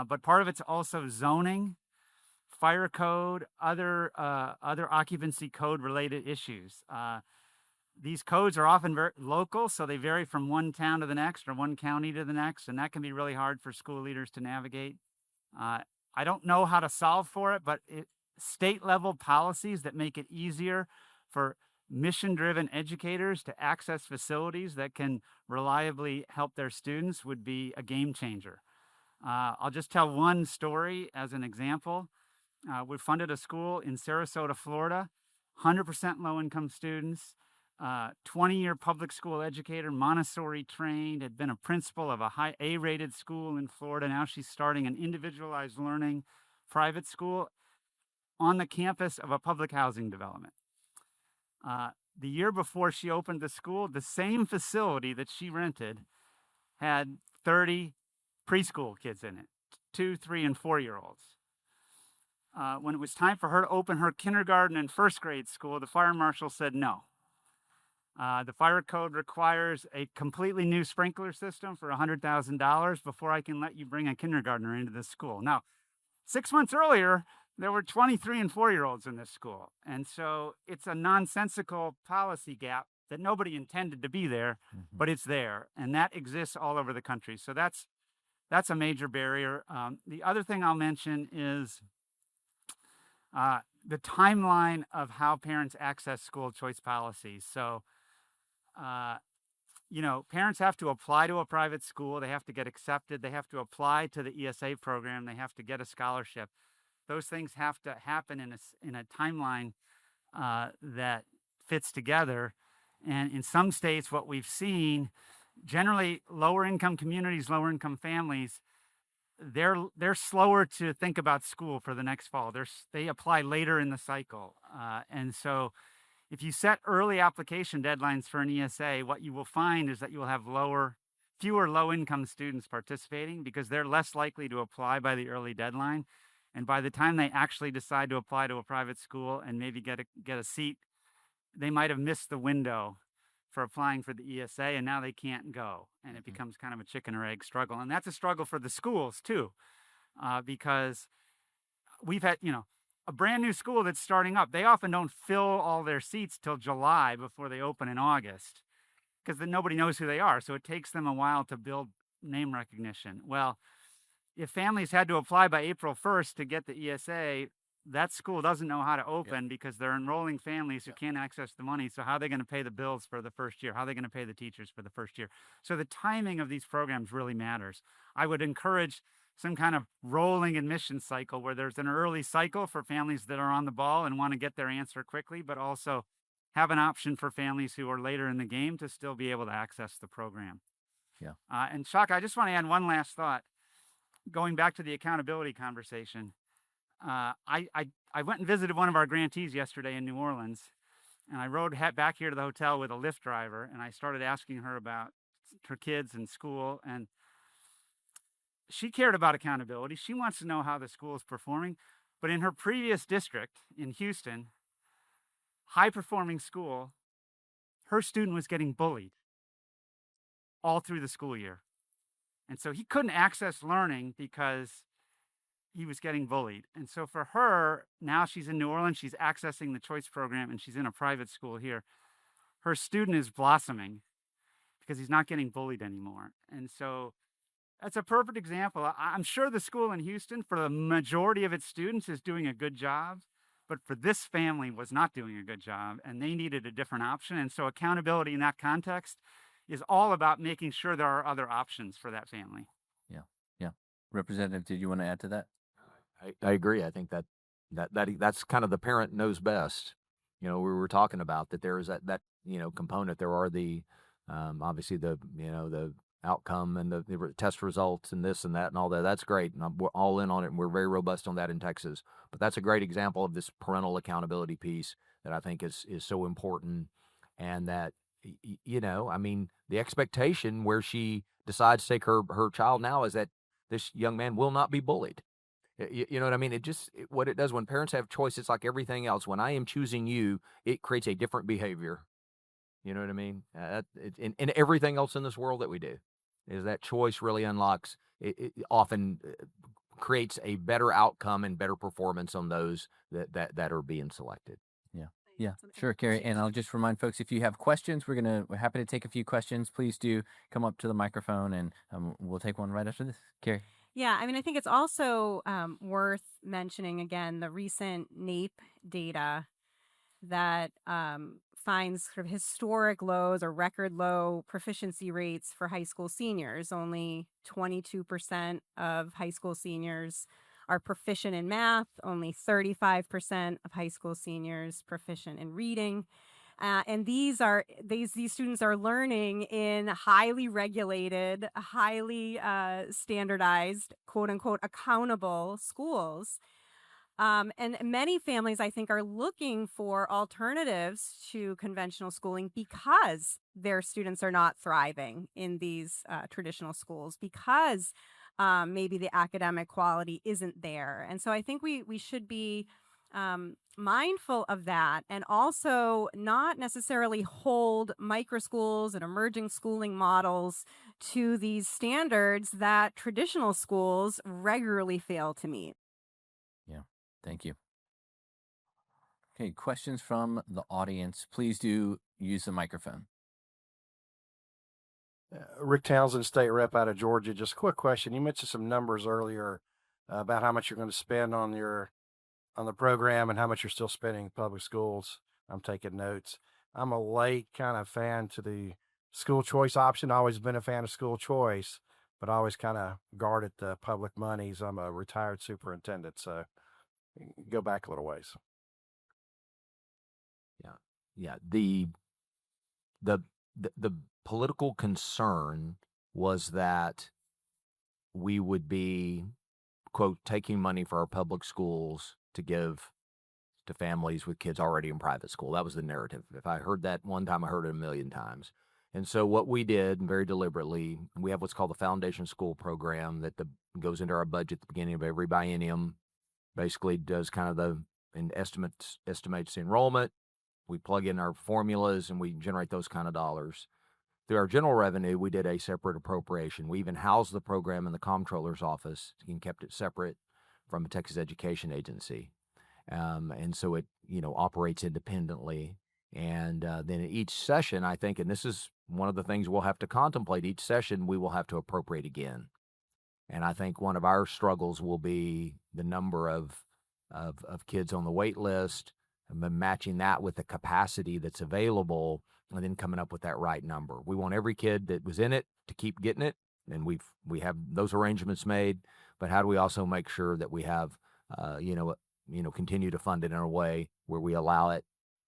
but part of it's also zoning, fire code, other occupancy code related issues. These codes are often very local, so they vary from one town to the next or one county to the next, and that can be really hard for school leaders to navigate. I don't know how to solve for it, but state-level policies that make it easier for mission-driven educators to access facilities that can reliably help their students would be a game changer. I'll just tell one story as an example. We funded a school in Sarasota, Florida, 100% low-income students, 20-year public school educator, Montessori trained, had been a principal of a high A-rated school in Florida. Now she's starting an individualized learning private school on the campus of a public housing development. The year before she opened the school, the same facility that she rented had 30 preschool kids in it, 2, 3, and 4-year-olds. When it was time for her to open her kindergarten and first grade school, the fire marshal said no. The fire code requires a completely new sprinkler system for $100,000 before I can let you bring a kindergartner into this school. Now, 6 months earlier, there were 23 and 4-year-olds in this school. And so it's a nonsensical policy gap that nobody intended to be there, but it's there. And that exists all over the country. So that's a major barrier. The other thing I'll mention is the timeline of how parents access school choice policies. So, parents have to apply to a private school. They have to get accepted. They have to apply to the ESA program. They have to get a scholarship. Those things have to happen in a timeline that fits together. And in some states, what we've seen, generally lower income communities, lower income families, they're slower to think about school for the next fall. They apply later in the cycle. And so if you set early application deadlines for an ESA, what you will find is that you will have fewer low-income students participating because they're less likely to apply by the early deadline. And by the time they actually decide to apply to a private school and maybe get a seat, they might have missed the window for applying for the ESA, and now they can't go. And it becomes kind of a chicken or egg struggle. And that's a struggle for the schools too, because we've had, a brand new school that's starting up. They often don't fill all their seats till July before they open in August because then nobody knows who they are. So it takes them a while to build name recognition. Well, if families had to apply by April 1st to get the ESA, that school doesn't know how to open because they're enrolling families who can't access the money. So how are they going to pay the bills for the first year? How are they going to pay the teachers for the first year? So the timing of these programs really matters. I would encourage some kind of rolling admission cycle where there's an early cycle for families that are on the ball and want to get their answer quickly, but also have an option for families who are later in the game to still be able to access the program. Yeah. And Shaka, I just want to add one last thought. Going back to the accountability conversation, I went and visited one of our grantees yesterday in New Orleans, and I rode back here to the hotel with a Lyft driver, and I started asking her about her kids and school, and she cared about accountability. She wants to know how the school is performing, but in her previous district in Houston, high-performing school, her student was getting bullied all through the school year. And so he couldn't access learning because he was getting bullied. And so for her, now she's in New Orleans, she's accessing the choice program, and she's in a private school here. Her student is blossoming because he's not getting bullied anymore. And so that's a perfect example. I'm sure the school in Houston, for the majority of its students, is doing a good job, but for this family was not doing a good job, and they needed a different option. And so accountability in that context is all about making sure there are other options for that family. Yeah. Representative, did you want to add to that? I agree. I think that's kind of the parent knows best. We were talking about that there is that component. There are the obviously the outcome and the test results and this and that and all that. That's great, and we're all in on it, and we're very robust on that in Texas. But that's a great example of this parental accountability piece that I think is so important, and that the expectation where she decides to take her child now is that this young man will not be bullied. You know what I mean? What it does when parents have choice, it's like everything else. When I am choosing you, it creates a different behavior. You know what I mean? In everything else in this world that we do, is that choice really unlocks, it often creates a better outcome and better performance on those that are being selected. Yeah. Yeah, sure, Kerry. And I'll just remind folks, if you have questions, we're happy to take a few questions. Please do come up to the microphone, and we'll take one right after this. Kerry. Yeah, I mean, I think it's also worth mentioning again the recent NAEP data that finds sort of historic lows or record low proficiency rates for high school seniors. Only 22% of high school seniors are proficient in math, only 35% of high school seniors proficient in reading. And these students are learning in highly regulated, highly standardized, quote unquote, accountable schools. And many families, I think, are looking for alternatives to conventional schooling because their students are not thriving in these traditional schools, because maybe the academic quality isn't there. And so I think we should be mindful of that, and also not necessarily hold micro schools and emerging schooling models to these standards that traditional schools regularly fail to meet. Yeah, thank you. Okay, questions from the audience. Please do use the microphone. Rick Townsend, state rep out of Georgia. Just a quick question. You mentioned some numbers earlier about how much you're going to spend on the program and how much you're still spending in public schools. I'm taking notes. I'm a late kind of fan to the school choice option. Always been a fan of school choice, but I always kind of guarded the public monies. I'm a retired superintendent, so go back a little ways. Yeah. The political concern was that we would be, quote, taking money for our public schools to give to families with kids already in private school. That was the narrative. If I heard that one time, I heard it a million times. And so what we did, very deliberately, we have what's called the Foundation School Program that goes into our budget at the beginning of every biennium. Basically does kind of estimates the enrollment. We plug in our formulas and we generate those kind of dollars. Through our general revenue, we did a separate appropriation. We even housed the program in the comptroller's office and kept it separate from the Texas Education Agency. And so it, operates independently. And then at each session, I think, and this is one of the things we'll have to contemplate, each session we will have to appropriate again. And I think one of our struggles will be the number of kids on the wait list, and then matching that with the capacity that's available, and then coming up with that right number. We want every kid that was in it to keep getting it, and we have those arrangements made. But how do we also make sure that we have, continue to fund it in a way where we allow it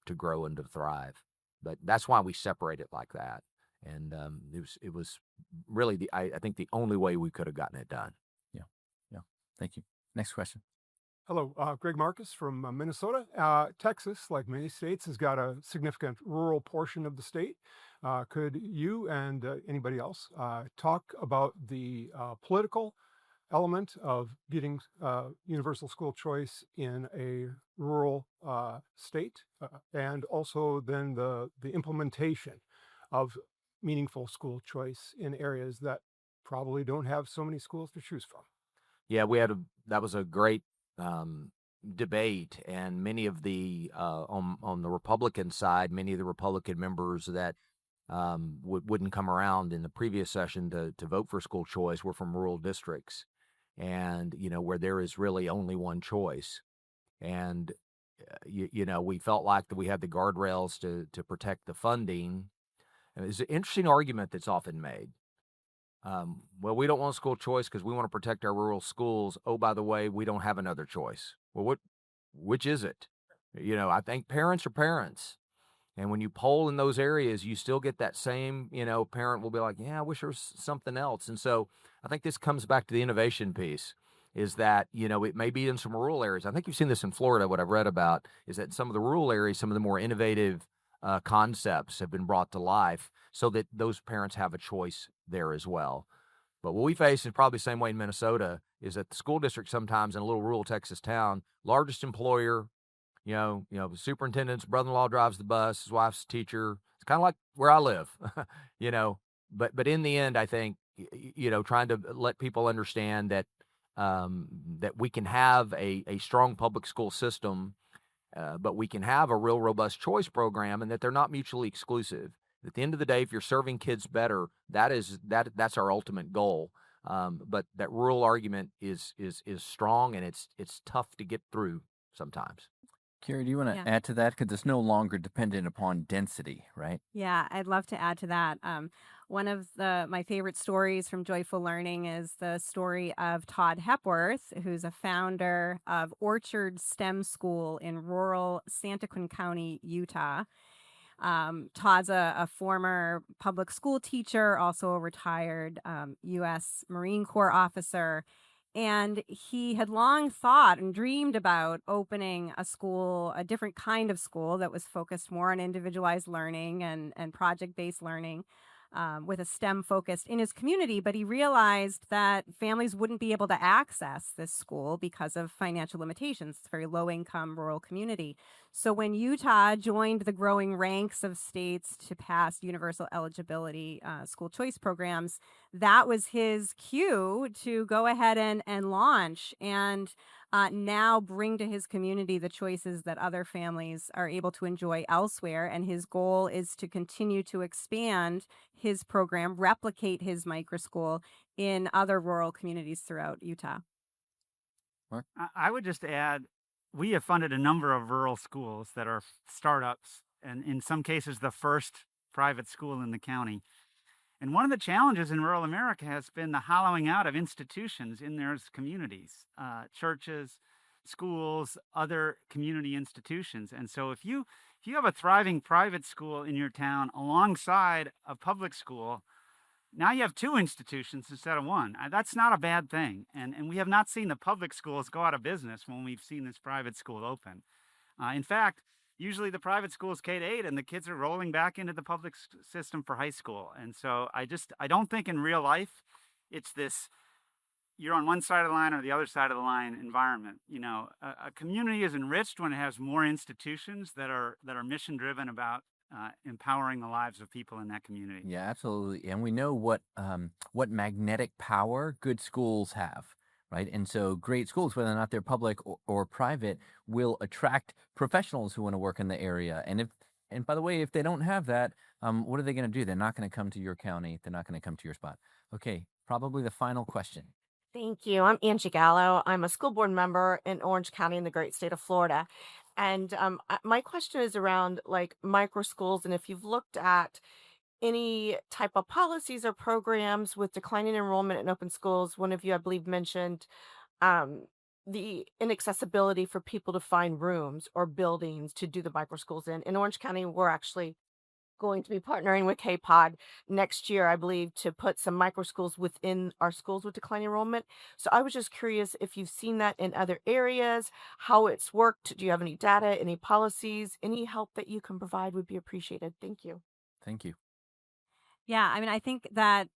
to grow and to thrive? But that's why we separate it like that. And it was really I think the only way we could have gotten it done. Yeah. Thank you. Next question. Hello, Greg Marcus from Minnesota. Texas, like many states, has got a significant rural portion of the state. Could you and anybody else talk about the political element of getting universal school choice in a rural state, and also then the implementation of meaningful school choice in areas that probably don't have so many schools to choose from? Yeah, that was a great debate, and many of the on the Republican side, many of the Republican members that wouldn't come around in the previous session to vote for school choice were from rural districts, and where there is really only one choice. And we felt like that we had the guardrails to protect the funding. And it's an interesting argument that's often made. Well, we don't want school choice because we want to protect our rural schools. Oh, by the way, we don't have another choice. Well, which is it? I think parents are parents. And when you poll in those areas, you still get that same, parent will be like, yeah, I wish there was something else. And so I think this comes back to the innovation piece, is that, it may be in some rural areas. I think you've seen this in Florida. What I've read about is that in some of the rural areas, some of the more innovative concepts have been brought to life so that those parents have a choice there as well. But what we face is probably the same way in Minnesota, is that the school district sometimes in a little rural Texas town, largest employer, the superintendent's brother-in-law drives the bus, his wife's a teacher. It's kind of like where I live, but in the end, I think, trying to let people understand that, that we can have a strong public school system but we can have a real robust choice program, and that they're not mutually exclusive. At the end of the day, if you're serving kids better, that's our ultimate goal. But that rural argument is strong, and it's tough to get through sometimes. Kerry, do you want to Yeah. add to that? Because it's no longer dependent upon density, right? Yeah, I'd love to add to that. One of my favorite stories from Joyful Learning is the story of Todd Hepworth, who's a founder of Orchard STEM School in rural Santaquin County, Utah. Todd's a former public school teacher, also a retired U.S. Marine Corps officer. And he had long thought and dreamed about opening a school, a different kind of school that was focused more on individualized learning and project-based learning, with a STEM focus in his community. But he realized that families wouldn't be able to access this school because of financial limitations. It's a very low-income rural community. So when Utah joined the growing ranks of states to pass universal eligibility school choice programs, that was his cue to go ahead and launch and now bring to his community the choices that other families are able to enjoy elsewhere. And his goal is to continue to expand his program, replicate his microschool in other rural communities throughout Utah. I would just add, we have funded a number of rural schools that are startups, and in some cases, the first private school in the county. And one of the challenges in rural America has been the hollowing out of institutions in their communities, churches, schools, other community institutions. And so if you have a thriving private school in your town alongside a public school, now you have two institutions instead of one. That's not a bad thing. And we have not seen the public schools go out of business when we've seen this private school open. In fact, usually the private school is K-8 and the kids are rolling back into the public system for high school. And so I don't think in real life it's this you're on one side of the line or the other side of the line environment. You know, a community is enriched when it has more institutions that are mission driven about empowering the lives of people in that community. Yeah, absolutely. And we know what magnetic power good schools have, right? And so great schools, whether or not they're public or private, will attract professionals who want to work in the area. And by the way, if they don't have that, what are they going to do? They're not going to come to your county. They're not going to come to your spot. Okay, probably the final question. Thank you. I'm Angie Gallo. I'm a school board member in Orange County in the great state of Florida. And my question is around like micro schools, and if you've looked at any type of policies or programs with declining enrollment in open schools. One of you, I believe, mentioned the inaccessibility for people to find rooms or buildings to do the micro schools in. In Orange County, we're actually going to be partnering with KPOD next year, I believe, to put some micro schools within our schools with declining enrollment. So I was just curious if you've seen that in other areas, how it's worked. Do you have any data, any policies, any help that you can provide would be appreciated. Thank you. Thank you. Yeah, I mean, I think that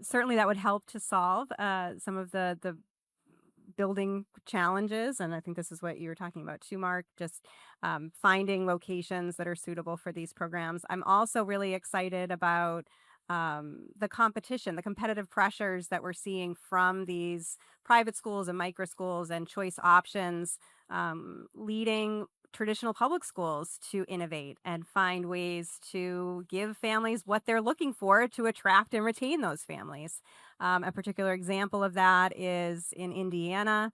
certainly that would help to solve some of the building challenges. And I think this is what you were talking about too, Mark, just finding locations that are suitable for these programs. I'm also really excited about the competition, the competitive pressures that we're seeing from these private schools and micro schools and choice options, leading traditional public schools to innovate and find ways to give families what they're looking for to attract and retain those families. A particular example of that is in Indiana.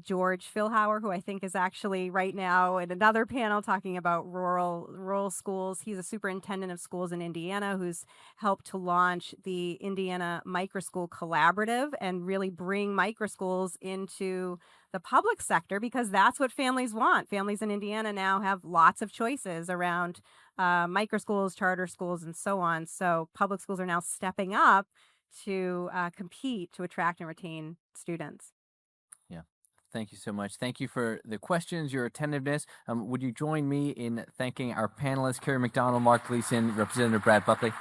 George Philhauer, who I think is actually right now in another panel talking about rural schools. He's a superintendent of schools in Indiana who's helped to launch the Indiana Microschool Collaborative and really bring microschools into the public sector because that's what families want. Families in Indiana now have lots of choices around microschools, charter schools, and so on. So public schools are now stepping up to compete to attract and retain students. Yeah. Thank you so much. Thank you for the questions, your attentiveness. Would you join me in thanking our panelists, Kerry McDonald, Mark Gleason, Representative Brad Buckley?